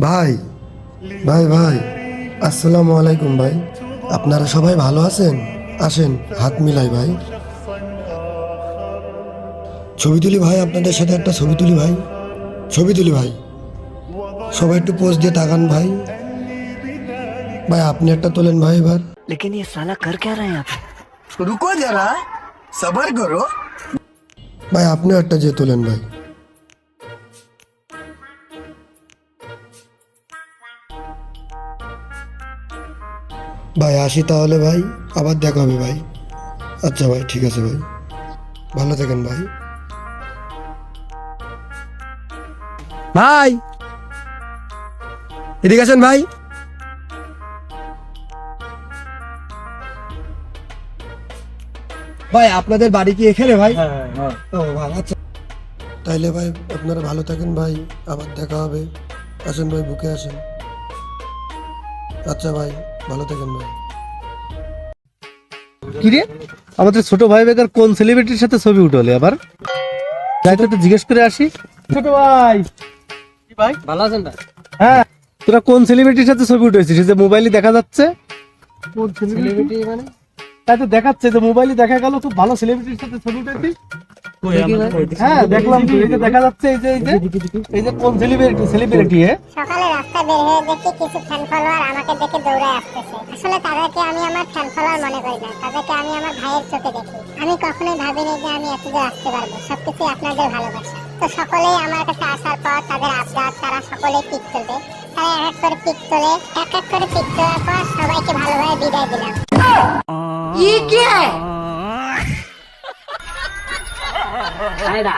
ভাই ভাই ভাই আসসালামু আলাইকুম ভাই। আপনারা সবাই ভালো আছেন? আসেন হাত মিলাই ভাই, ছবি তুলি ভাই। আপনাদের সাথে একটা ছবি তুলি ভাই, ছবি তুলি ভাই। সবাই একটু পোজ দিয়ে তাকান ভাই। ভাই আপনি একটা তোলেন ভাই এবার। लेकिन ये साला कर क्या रहे हैं यहाँ पे। रुको जरा सबर करो। ভাই আপনিও একটা যে তোলেন ভাই। ভাই আসি তাহলে ভাই, আবার দেখা হবে ভাই। আচ্ছা ভাই, ঠিক আছে ভাই, ভালো থাকেন ভাই। ভাই এদিকে আছেন ভাই। ভাই আপনাদের বাড়ি কি এখানে ভাই? ও ভাই আচ্ছা, তাইলে ভাই আপনারা ভালো থাকেন ভাই, আবার দেখা হবে। আসেন ভাই, বুকে আসেন। আচ্ছা ভাই, ভালো থাকেন ভাই। কিরে আমাদের ছোট ভাই বেকার কোন সেলিব্রিটির সাথে ছবি উঠলে আবার? যাই তো একটু জিজ্ঞেস করে আসি। ছোট ভাই, কি ভাই ভালো আছেন না? হ্যাঁ, তোরা কোন সেলিব্রিটির সাথে ছবি উঠেছিস? এই যে মোবাইলে দেখা যাচ্ছে। কোন সেলিব্রিটি মানে? তাই তো দেখাচ্ছে, যে মোবাইলে দেখা গেল খুব ভালো সেলিব্রিটির সাথে ছবি উঠেছিস। হ্যাঁ দেখলাম তো, এই যে দেখা যাচ্ছে, এই যে কোন সেলিব্রিটি সকালে রাস্তায় বের হয়ে দেখি কিছু ফ্যান ফলোয়ার আমাকে দেখে দৌড়ায় আসতেছে। আসলে তাদেরকে আমি আমার ফ্যান ফলোয়ার মনে করি না, তাদেরকে আমি আমার ভাইয়ের চোখে দেখি। আমি কখনোই ভাবিনি যে আমি এতদূর আসতে পারবো। সবকিছু আপনাদের ভালোবাসা। তো সকলেই আমার কাছে আসার পর তাদের আবদার, তারা সকলেই পিক তুলবে। তারা এক এক করে পিক তোলে, এক এক করে পিক তোলার পর সবাইকে ভালোভাবে বিদায় দিলাম। आएगा